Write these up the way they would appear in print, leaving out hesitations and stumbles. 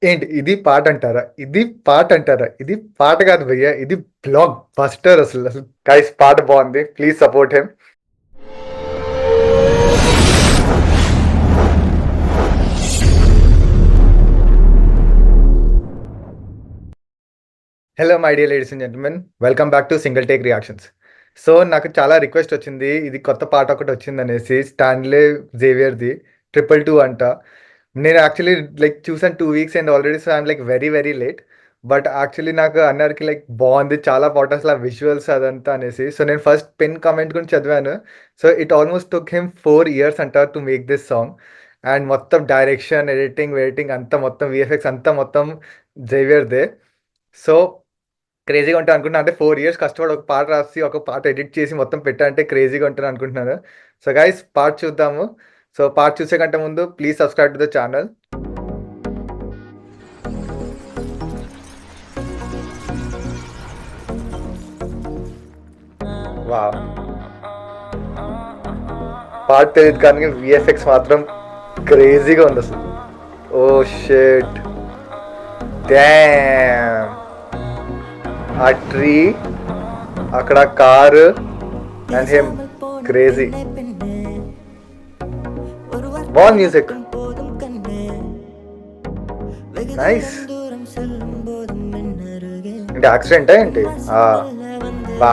ఏంటి ఇది పాటంటారా? ఇది పాటంటారా? ఇది పాట కాదు భయ్యా! ఇది బ్లాక్ బస్టర్ అసలు. గైస్ పాట బావుంది. Please support him. Hello my dear ladies and gentlemen. Welcome back to single take reactions. So, నాకు చాలా రిక్వెస్ట్ వచ్చింది. ఇది కొత్త పాట ఒకటొచ్చిందనేసి 'స్టాన్లే జేవియర్‌ది' 'ట్రిపుల్ 2' అంట. నేను యాక్చువల్లీ చూసాను 2 వీక్స్ అయింది already. So, I'm very late. But actually నాకు అన్నరికి బావుంది. చాలా బావుంటది ఆ విజువల్స్ అదంతా అనేసి. సో, నేను ఫస్ట్ పిన్ కామెంట్ కూడా చదివాను. So, it almost took him 4 years అంట to make this song. And మొత్తం డైరెక్షన్, ఎడిటింగ్ అంతా మొత్తం వీఎఫ్ఎక్స్ అంతా మొత్తం జేవియర్‌దే. సో, క్రేజీగా ఉంటది అనుకుంటున్నా. అంటే 4 ఇయర్స్ కష్టపడి ఒక పాట రాసి, ఒక పాట ఎడిట్ చేసి మొత్తం పెట్టారంటే క్రేజీగా ఉంటది అనుకుంటున్నాను. సో, గైస్ పాట చూద్దాము. సో, పాట చూసే కంటే ముందు please subscribe to the channel. Wow! పాట తెలీదు కానీ వీఎఫ్ఎక్స్ మాత్రం క్రేజీగా ఉందసలు. ఓహ్ షిట్! డామ్! ఆ ట్రీ, అక్కడ కారు అండ్ హిమ్ క్రేజీ. బాగుంది మ్యూజిక్. నైస్. అంటే యాక్సిడెంటా ఏంటి? బా.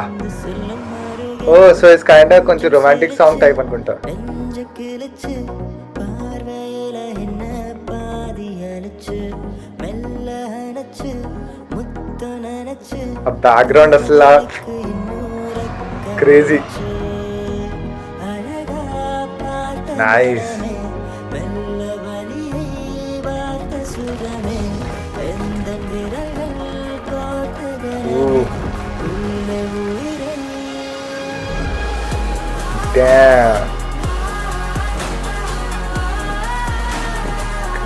ఓ సో ఇట్స్ కైండ్ ఆఫ్ కొంచెం రొమాంటిక్ సాంగ్ టైప్ అనుకుంటా. ఆ బ్యాక్గ్రౌండ్ అసలు క్రేజీ. నైస్. Damn.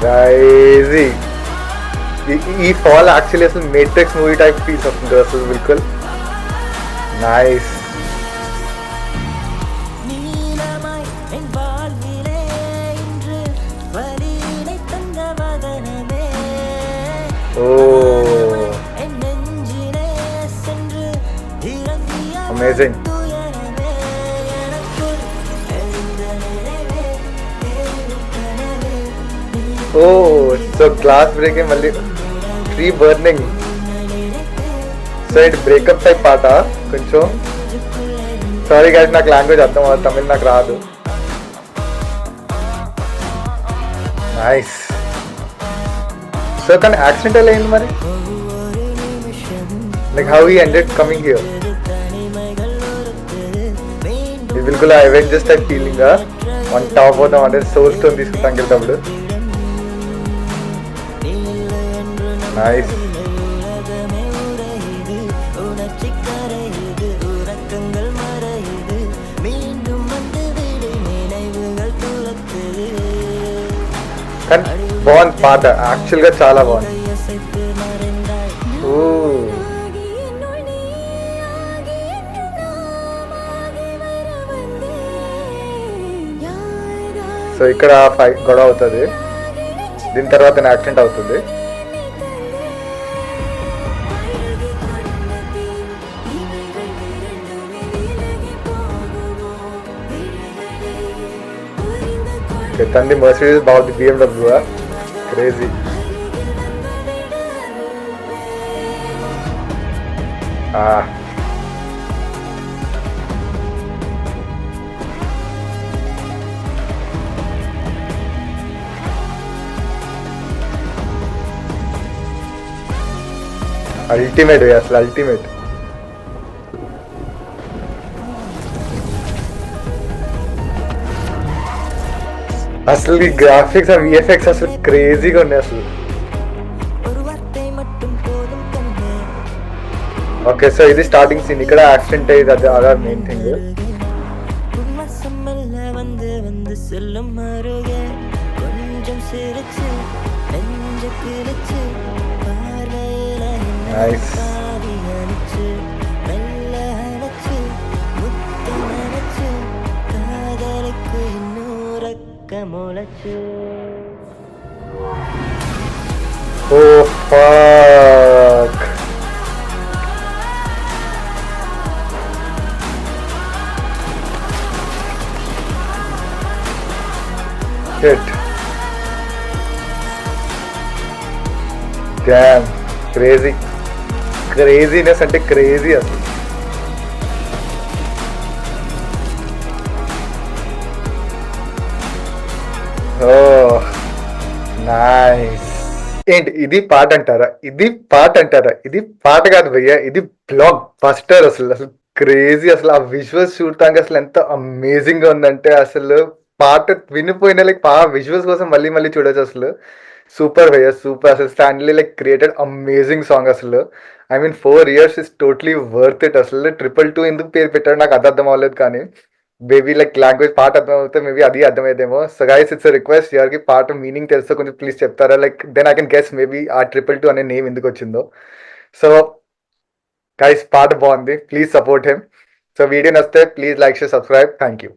Crazy. ఈ ఫాల్ యాక్చువల్లీ అసలు మేట్రిక్స్ మూవీ టైప్ పీస్ వస్తుంది అసలు బిల్కుల్. నైస్. ఓ అమేజింగ్. ఓ సో గ్లాస్ బ్రేకింగ్, మళ్ళీ tree burning. So it breakup type పాట కొంచెం. సారీ గైస్, నాకు లాంగ్వేజ్ అర్థం అవ్వదు, తమిళ్ నాకు రాదు. నైస్. సో కానీ యాక్సిడెంట్ ఎలా అయింది మరి? How he ended coming here? ఇది బిల్కుల్ Avengers type feeling. One top అవుతాం అంటే సోల్ స్టోన్ తీసుకుంటాం వెళ్తాడు. నైస్. కానీ బాగుంది పాట, యాక్చువల్గా చాలా బాగుంది. సో ఇక్కడ ఫైట్ గొడవ అవుతుంది, దీని తర్వాత యాక్సిడెంట్ అవుతుంది. తంది మర్సిడీస్, బాగుంది BMW. క్రేజీ. అల్టిమేట్ అసలు అల్టిమేట్. అసలు ఈ గ్రాఫిక్స్, ఆ విఎఫ్ఎక్స్ అసలు క్రేజీగా ఉన్నాయి అసలు. ఓకే సో ఇది స్టార్టింగ్ సీన్. ఇక్కడ యాక్సిడెంట్ అయ్యేది, అది అదే మెయిన్ థింగ్. నైస్. ఓ Fuck. Shit. Damn. Crazy. Craziness అంటే crazy అసలు. Oh, nice. ఏంటి ఇది పాట అంటారా? ఇది పాట అంటారా? ఇది పాట కాదు భయ్యా, ఇది బ్లాక్ బస్టర్ అసలు. అసలు క్రేజీ అసలు. ఆ విజువల్స్ చూడటానికి అసలు ఎంత అమేజింగ్ గా ఉందంటే అసలు పాట వినిపోయిన లైక్ ఆ విజువల్స్ కోసం మళ్ళీ మళ్ళీ చూడొచ్చు అసలు. సూపర్ భయ్యా, సూపర్. అసలు Stanley like created amazing song అసలు. I mean 4 years is totally worth it అసలు. 222 ఎందుకు పేరు పెట్టాడు నాకు అది అర్థం అవ్వలేదు, కానీ మేబీ లైక్ లాంగ్వేజ్ పాట అర్థం అవుతే మేబీ అది అర్థమైందేమో. సో గైస్ ఇట్స్ రిక్వెస్ట్, ఎవరికి పాట మీనింగ్ తెలుసో కొంచెం ప్లీజ్ చెప్తారా? Like then I can guess maybe ఆ 222 అనే నేమ్ ఎందుకు వచ్చిందో. సో గైస్ పాట బాగుంది, please support him. So video నచ్చితే please like share subscribe. Thank you.